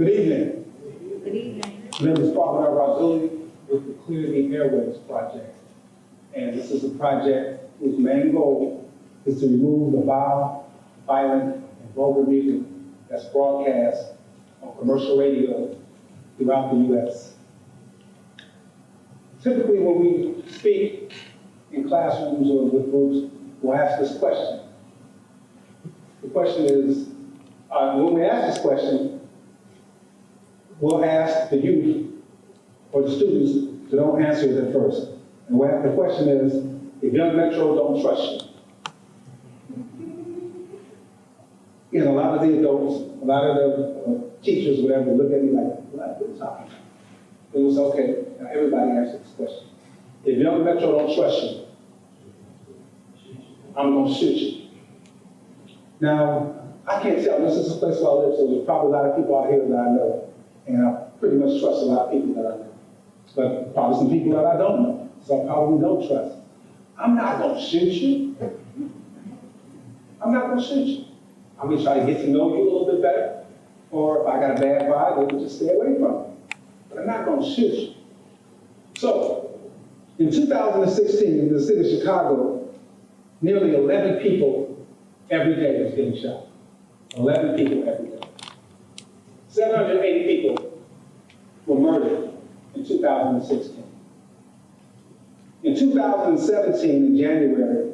Good evening. Good evening. My name is Kwabena Rasuli with the Clear the Airways project. And this is a project whose main goal is to remove the vile, violent, and vulgar music that's broadcast on commercial radio throughout the U.S. Typically, when we speak in classrooms or with groups, we'll ask this question. The question is, when we ask this question, we'll ask the youth or the students to don't answer it at first. And the question is, if Young Metro don't trust you. And a lot of the adults, a lot of the teachers, whatever, look at me like, what are you talking about? It was okay, now everybody answered this question. If Young Metro don't trust you, I'm gonna shoot you. Now, I can't tell, this is a place where I live, so there's probably a lot of people out here that I know. And I pretty much trust a lot of people that I know. But probably some people that I don't know, so I probably don't trust. I'm not gonna shoot you. I'm not gonna shoot you. I'm gonna try to get to know you a little bit better. Or if I got a bad vibe, maybe just stay away from it. But I'm not gonna shoot you. So, in 2016, in the city of Chicago, nearly 11 people every day was getting shot. 11 people every day. 780 people were murdered in 2016. In 2017, in January,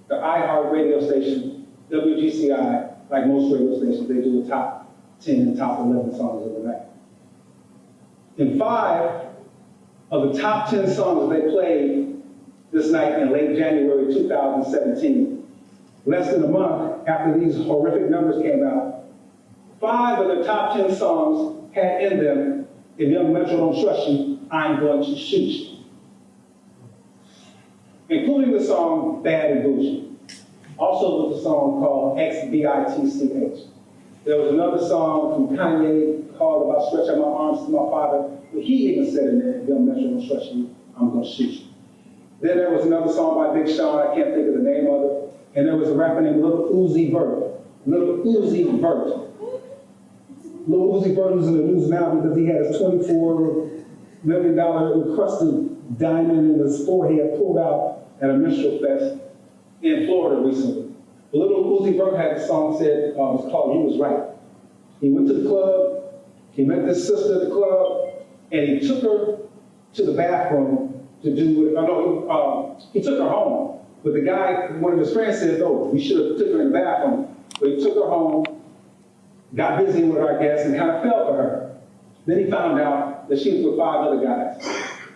the iHeart radio station, WGCI, like most radio stations, they do the top 10 and top 11 songs of the night. And 5 of the top 10 songs they played this night in late January 2017, less than a month after these horrific numbers came out, 5 of the top 10 songs had in them, if Young Metro don't trust you, I'm going to shoot you. Including the song Bad and Bougie. Also was a song called XBITCH. There was another song from Kanye called About Stretch Out My Arms to My Father, but he even said in there, if Young Metro don't trust you, I'm going to shoot you. Then there was another song by Big Sean, I can't think of the name of it, and there was a rapper named Lil Uzi Vert. Lil Uzi Vert. Lil Uzi Vert is in the news now because he had his $24 million encrusted diamond in his forehead pulled out at a minstrel fest in Florida recently. Lil Uzi Vert had a song said, it was called You Was Right. He went to the club, he met this sister at the club, and he took her to the bathroom to do, he took her home. But the guy, one of his friends said, oh, we should have took her in the bathroom. But he took her home, got busy with our guests, and kind of fell for her. Then he found out that she was with 5 other guys.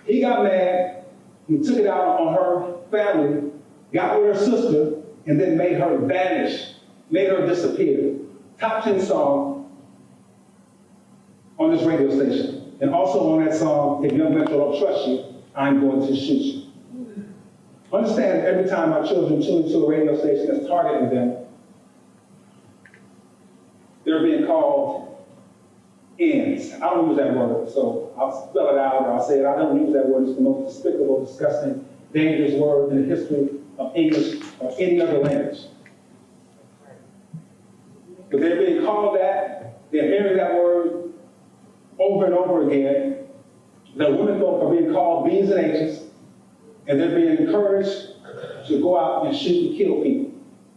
He got mad, he took it out on her family, got with her sister, and then made her vanish, made her disappear. Top 10 song on this radio station. And also on that song, If Young Metro Don't Trust You, I'm Going to Shoot You. Understand, every time our children tune into a radio station that's targeting them, they're being called ends. I don't use that word, so I'll spell it out or I'll say it. I don't use that word. It's the most despicable, disgusting, dangerous word in the history of English or any other language. But they're being called that, they're hearing that word over and over again. The women folk are being called B's and H's, and they're being encouraged to go out and shoot and kill people.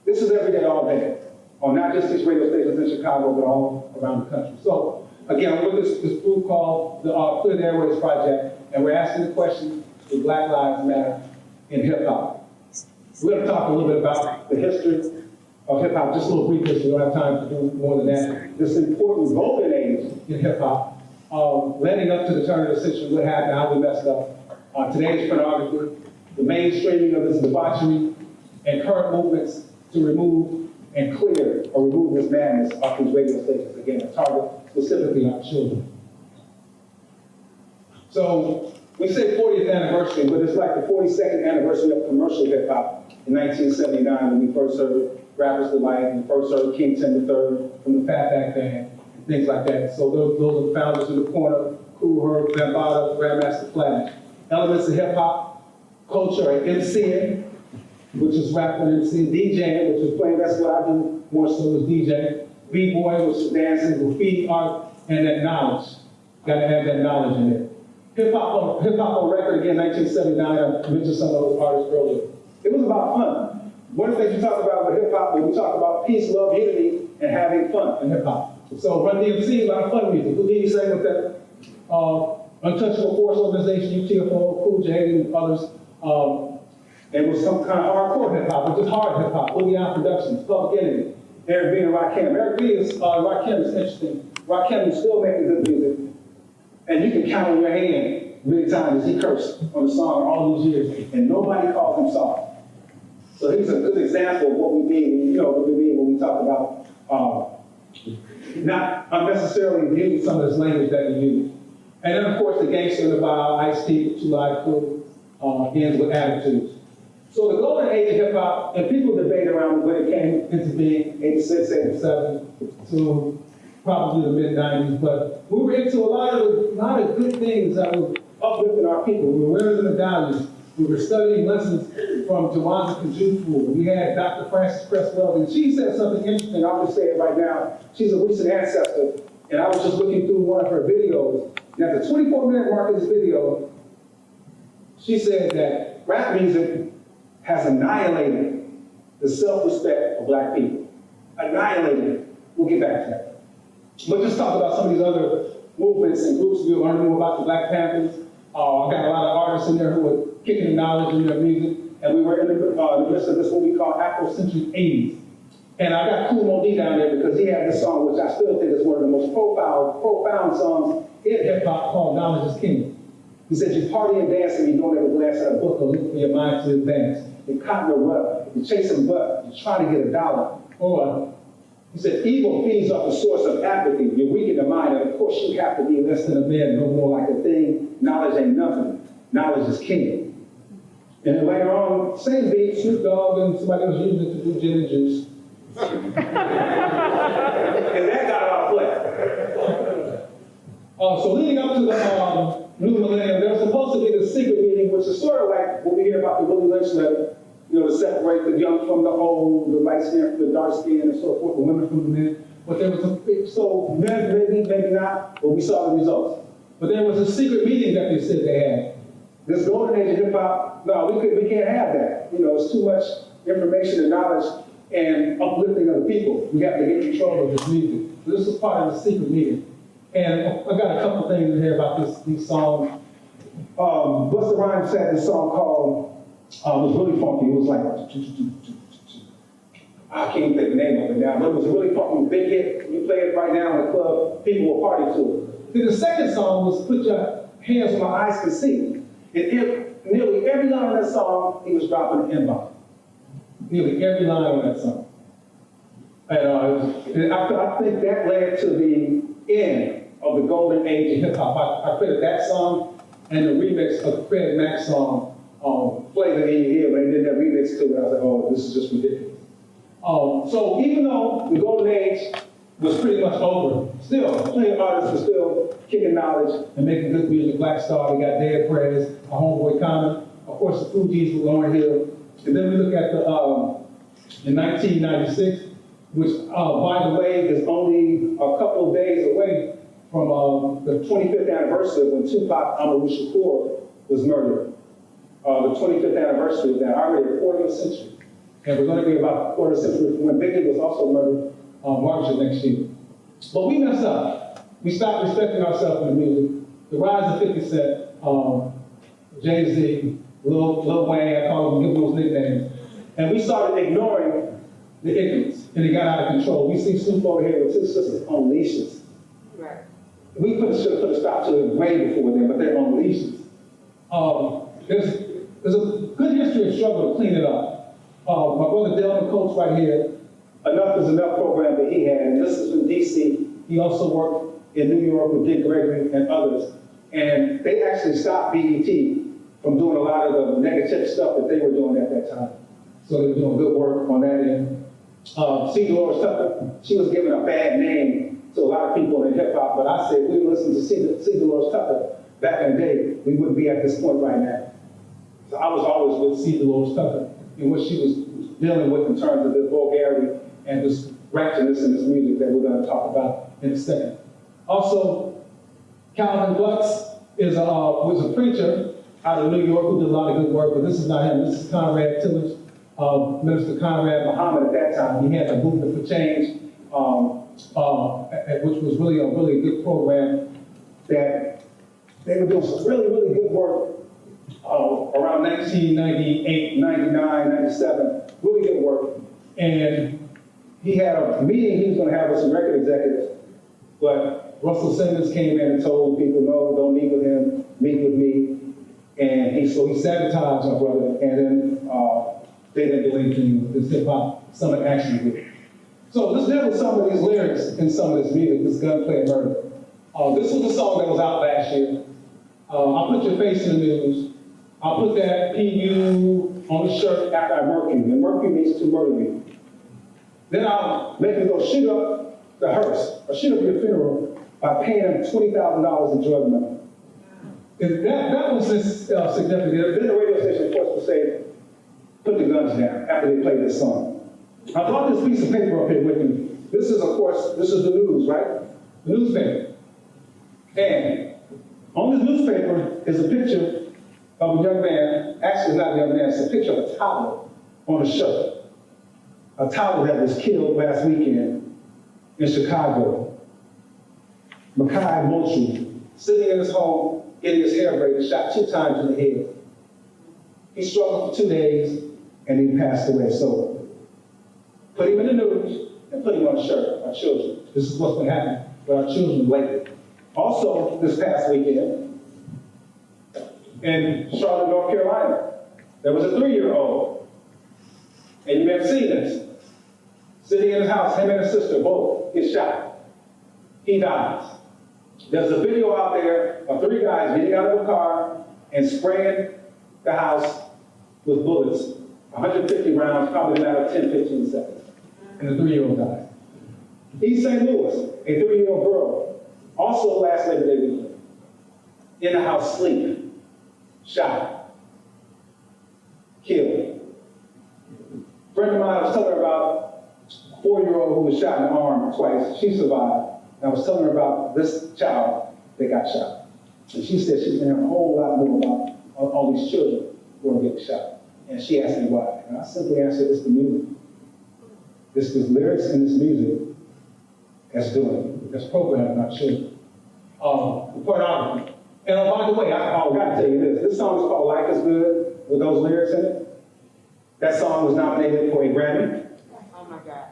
This is every day, all day, on not just these radio stations in Chicago, but all around the country. So, again, we're with this group called the Clear the Airways Project, and we're asking the question, do Black Lives Matter in hip-hop? We're going to talk a little bit about the history of hip-hop, just a little brief history. We don't have time to do more than that. This important golden age in hip-hop, leading up to the turn of the century, what happened, how we messed up. Today's pornography, the mainstreaming of this debauchery, and current movements to remove and clear or remove this madness off these radio stations. Again, a target specifically our children. So we say 40th anniversary, but it's like the 42nd anniversary of commercial hip hop in 1979 when we first heard Rappers Delight and we first heard King Tim III from the Fatback Band and things like that. So those are the founders in the corner, Cool Herc, Bambaataa, Grandmaster Flash. Elements of hip hop culture are MCing, which is rapping and MCing, DJing, which is playing, that's what I do more so is DJ. B-boy, which is dancing, graffiti art, and that knowledge. Got to have that knowledge in there. Hip-hop on record, again, 1979, I mentioned some of those artists earlier. It was about fun. One of the things we talk about with hip-hop, we talk about peace, love, unity, and having fun in hip-hop. So Run DMC, a lot of fun music. Who did he say with that? Untouchable Force Organization, UTFO, Cool J, and others. It was some kind of hardcore hip-hop, but just hard hip-hop. Boogie Out Productions, Public Enemy, Eric B. and Rakim. Eric B. is, Rakim is interesting. Rakim is still making good music. And you can count on your hand many times he cursed on the song all these years, and nobody calls him sorry. So he's a good example of what we mean, what we mean when we talk about not unnecessarily using some of this language that we use. And then, of course, the Gangsta in the Bio, Ice-T, 2 Live Crew, ends with Attitudes. So the golden age of hip-hop, and people debate around when it came into being, 86, 87, to probably the mid-90s, but we were into a lot of good things that were uplifting our people. We were learning the values. We were studying lessons from Jawanza Kajufu. We had Dr. Frances Cresswell, and she said something interesting. I'll just say it right now. She's a recent ancestor, and I was just looking through one of her videos. And at the 24-minute mark of this video, she said that rap music has annihilated the self-respect of black people. Annihilated it. We'll get back to that. But just talk about some of these other movements and groups. We'll learn more about the Black Panthers. I got a lot of artists in there who were kicking knowledge in their music. And we were in the midst of this, what we call Afrocentric 80s. And I got Kool Moe Dee down there because he had this song, which I still think is one of the most profound songs in hip-hop, called Knowledge is King. He said, you party and dance and you don't ever glance at a book or look for your mind to advance. You're caught in a rut, you're chasing butt, you're trying to get $1. Or he said, evil feeds off the source of apathy. You're weak in the mind, and of course you have to be less than a man, no more like a thing. Knowledge ain't nothing. Knowledge is king. And then later on, same beat, Snoop Dogg and somebody else using it to do gin and juice. And that got out of play. So leading up to the new millennium, there was supposed to be this secret meeting, which is sort of like what we hear about the Willie Lynch letter. To separate the young from the old, the light skin from the dark skin, and so forth, the women from the men. But there was so maybe not, but we saw the results. But there was a secret meeting that they said they had. This golden age of hip hop, no, we can't have that. It's too much information and knowledge and uplifting of the people. We have to get control of this music. So this was part of the secret meeting. And I got a couple things in here about these songs. Busta Rhymes had this song called, it was really funky. It was like, I can't think the name of it now, but it was a really funky, big hit. You play it right now in the club, people will party to it. Then the second song was Put Your Hands Where My Eyes Can See. And nearly every line of that song, he was dropping an N-bomb. Nearly every line of that song. And I think that led to the end of the golden age of hip hop. I credit that song and the remix of the Fred Mack song, Flavor in Your Ear, when they did that remix to it. I was like, oh, this is just ridiculous. So even though the golden age was pretty much over, still, plenty of artists were still kicking knowledge and making good music. Black Star, we got Dead Prez, our homeboy Common, of course the Fugees with Lauryn Hill. And then we look at in 1996, which, by the way, is only a couple of days away from the 25th anniversary of when Tupac Amaru Shakur was murdered. The 25th anniversary of that, already a quarter of a century. And we're going to be about a quarter of a century from when Biggie was also murdered March of next year. But we messed up. We stopped respecting ourselves in the music. The rise of 50 Cent, Jay-Z, Lil Wayne, I call them, give them those nicknames. And we started ignoring the ignorance, and it got out of control. We see Snoop over here with two sisters on leashes. Right. We should have put a stop to it way before then, but they're on leashes. There's a good history of struggle to clean it up. My brother Delvin Coates right here, Enough is Enough program that he had, and this is from DC. He also worked in New York with Dick Gregory and others. And they actually stopped BET from doing a lot of the negative stuff that they were doing at that time. So they were doing good work on that end. C. Dolores Tucker, she was given a bad name to a lot of people in hip hop, but I said if we listened to C. Dolores Tucker back in the day, we wouldn't be at this point right now. So I was always with C. Dolores Tucker and what she was dealing with in terms of the vulgarity and this ratchetness in this music that we're going to talk about in a second. Also, Calvin Glutz was a preacher out of New York who did a lot of good work, but this is not him. This is Conrad Tillage, Minister Conrad Muhammad at that time. He had the Movement for Change, which was really a good program that they were doing some really, really good work around 1998, 99, 97, really good work. And he had a meeting he was going to have with some record executives, but Russell Simmons came in and told people, no, don't meet with him, meet with me. And so he sabotaged my brother, and then they didn't do anything with this HipHop Summit Action Group. So let's deal with some of these lyrics in some of this music, this Gunplay and Murder. This was a song that was out last year. I'll put your face in the news. I'll put that PU on the shirt after I murk you, and murk you means to murder you. Then I'll make you go shoot up the hearse, or shoot up your funeral by paying them $20,000 in drug money. That was significant. Then the radio station, of course, would say, put the guns down after they played this song. I brought this piece of paper up here with me. This is, of course, this is the news, right? The newspaper. And on this newspaper is a picture of a young man. Actually, it's not a young man. It's a picture of a toddler on a shirt. A toddler that was killed last weekend in Chicago. Makai Moultrie, sitting in his home, getting his hair braided, shot 2 times in the head. He struggled for 2 days, and he passed away. So, put him in the news and put him on a shirt, our children. This is what's been happening with our children lately. Also, this past weekend, in Charlotte, North Carolina, there was a 3-year-old, and you may have seen this, sitting in his house, him and his sister both get shot. He dies. There's a video out there of 3 guys getting out of a car and spraying the house with bullets, 150 rounds, probably in a matter of 10, 15 seconds. And the 3-year-old died. East St. Louis, a 3-year-old girl, also last Labor Day weekend, in the house sleeping, shot, killed. A friend of mine, I was telling her about a 4-year-old who was shot in the arm twice. She survived. I was telling her about this child that got shot. And she said she's been hearing a whole lot more about all these children who are getting shot. And she asked me why. And I simply answered, it's the music. It's the lyrics in this music that's doing it. That's programming our children. Pornography. And by the way, I got to tell you this. This song is called Life is Good with those lyrics in it. That song was nominated for a Grammy. Oh my God.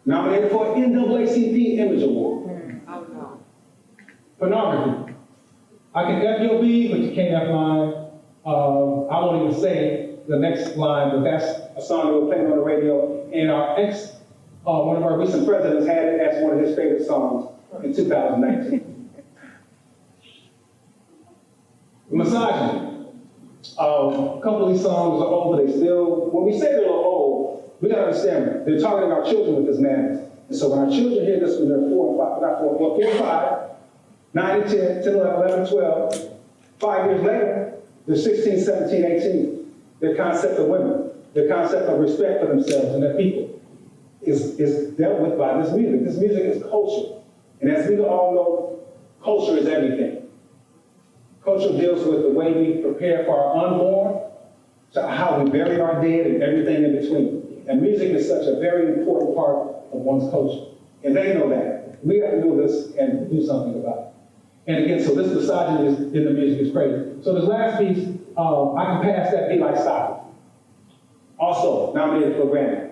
Nominated for an NAACP Image Award. Oh no. Pornography. I can F your B, but you can't F mine. I won't even say the next line, but that's a song that we're playing on the radio. And our one of our recent presidents had it as one of his favorite songs in 2019. Misogyny. A couple of these songs are old, but they still, when we say they're a little old, we gotta understand, they're targeting our children with this madness. And so when our children hear this when they're 4 and 5, 9 and 10, 10, 11, 11, 12, 5 years later, they're 16, 17, 18. Their concept of women, their concept of respect for themselves and their people is dealt with by this music. This music is culture. And as we all know, culture is everything. Culture deals with the way we prepare for our unborn, to how we bury our dead and everything in between. And music is such a very important part of one's culture. And they know that. We have to do this and do something about it. And again, so this misogyny in the music is crazy. So this last piece, I can pass that, be like stop it. Also nominated for Grammy.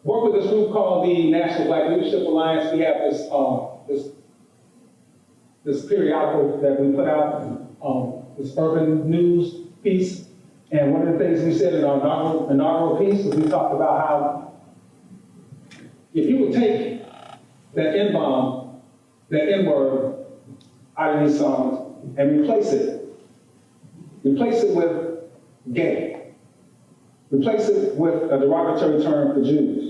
Work with this group called the National Black Leadership Alliance. We have this periodical that we put out, this urban news piece. And one of the things we said in our inaugural piece was we talked about how if you would take that N-bomb, that N-word out of these songs and replace it with gay, replace it with a derogatory term for Jews,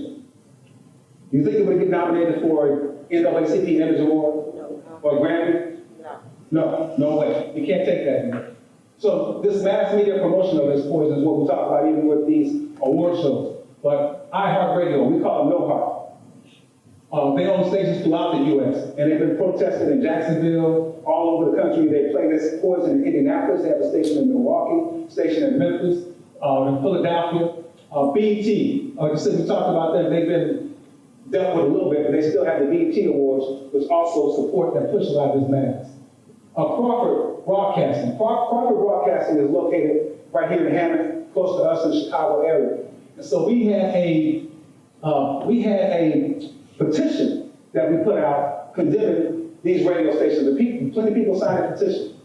you think it would get nominated for NAACP Image Award? No. Or Grammy? No. No way. You can't take that anymore. So this mass media promotion of this poison is what we talk about even with these award shows. But iHeartRadio, we call them No Heart. They own stations throughout the U.S., and they've been protested in Jacksonville, all over the country. They play this poison in Indianapolis. They have a station in Milwaukee, station in Memphis, in Philadelphia. BET, like I said, we talked about them. They've been dealt with a little bit, but they still have the BET Awards, which also support and push a lot of this madness. Crawford Broadcasting. Crawford Broadcasting is located right here in Hammond, close to us in the Chicago area. And so we had a petition that we put out condemning these radio stations. Plenty of people signed a petition.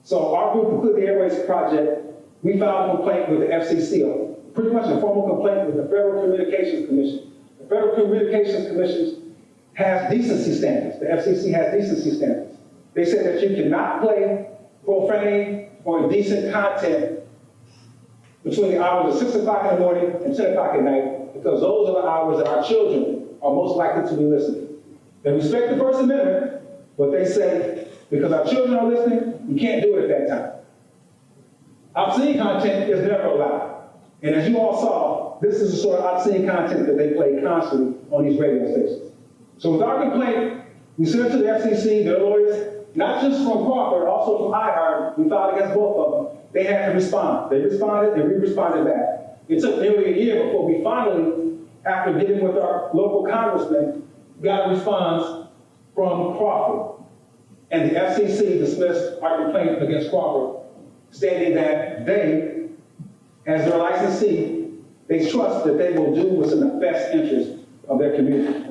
So our group, the Clear the Airways Project, we filed a complaint with the FCC, pretty much a formal complaint with the Federal Communications Commission. The Federal Communications Commission has decency standards. The FCC has decency standards. They said that you cannot play profanity or indecent content between the hours of 6 o'clock in the morning and 10 o'clock at night, because those are the hours that our children are most likely to be listening. They respect the First Amendment, but they say, because our children are listening, you can't do it at that time. Obscene content is never allowed. And as you all saw, this is the sort of obscene content that they play constantly on these radio stations. So with our complaint, we sent it to the FCC, their lawyers, not just from Crawford, also from iHeart. We filed against both of them. They had to respond. They responded, and we responded back. It took nearly a year before we finally, after getting with our local congressman, got a response from Crawford. And the FCC dismissed our complaint against Crawford, stating that they, as their licensee, they trust that they will do what's in the best interest of their community.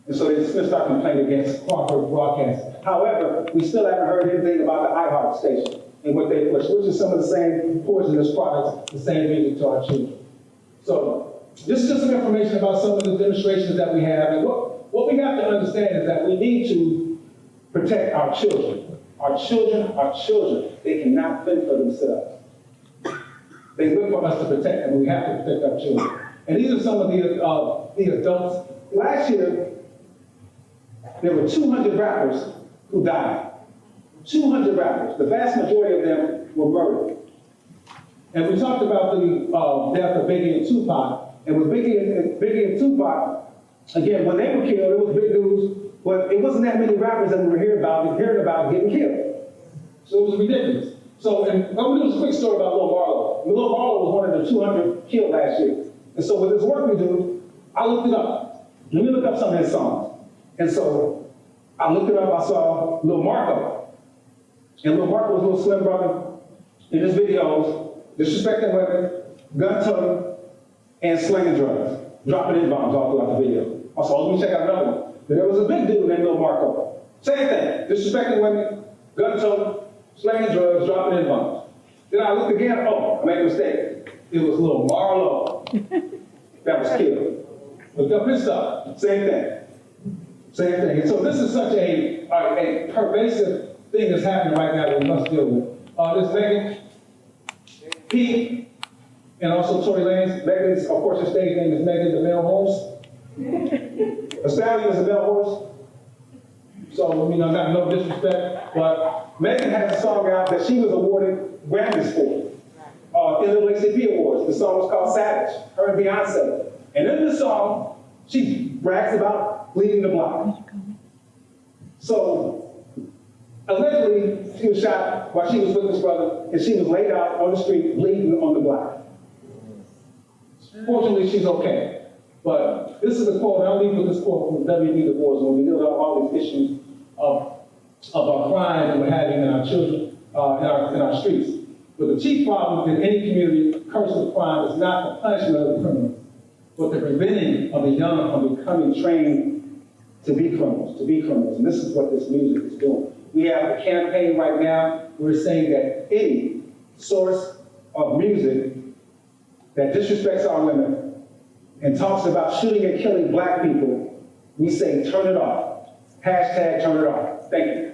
And so they dismissed our complaint against Crawford Broadcasting. However, we still haven't heard anything about the iHeart station and what they push, which is some of the same poisonous products, the same music to our children. So this is just some information about some of the demonstrations that we have. And what we have to understand is that we need to protect our children. Our children, they cannot fend for themselves. They look for us to protect them, and we have to protect our children. And these are some of the adults. Last year, there were 200 rappers who died. 200 rappers. The vast majority of them were murdered. And we talked about the death of Biggie and Tupac. And with Biggie and Tupac, again, when they were killed, it was big news, but it wasn't that many rappers that we were hearing about getting killed. So it was ridiculous. So, and I'm going to do a quick story about Lil Marlowe. Lil Marlowe was one of the 200 killed last year. And so with this work we do, I looked it up. Let me look up some of his songs. And so I looked it up, I saw Lil Marco. And Lil Marco was a little slim brother in his videos, disrespecting women, gun toting, and slinging drugs, dropping in-bombs all throughout the video. Also, let me check out another one. There was a big dude named Lil Marco. Same thing, disrespecting women, gun toting, slinging drugs, dropping in-bombs. Then I looked again, I made a mistake. It was Lil Marlowe that was killed. Looked up his stuff, same thing. Same thing. And so this is such a pervasive thing that's happening right now that we must deal with. This Megan, Pete, and also Tory Lanez. Megan's, of course, her stage name is Megan the Male Horse. A stallion is a male horse. So, not no disrespect, but Megan has a song out that she was awarded Grammys for. NAACP Awards. The song was called Savage, her and Beyonce. And in the song, she brags about bleeding the block. So, allegedly, she was shot while she was with this brother, and she was laid out on the street, bleeding on the block. Fortunately, she's okay. But this is a quote, I'll leave with this quote from W.B. Du Bois when we deal with all these issues of our crime that we're having in our children, in our streets. But the chief problem in any community cursed with crime is not the punishment of the criminals, but the preventing of the young from becoming trained to be criminals, And this is what this music is doing. We have a campaign right now. We're saying that any source of music that disrespects our women and talks about shooting and killing black people, we say turn it off. #turn it off. Thank you.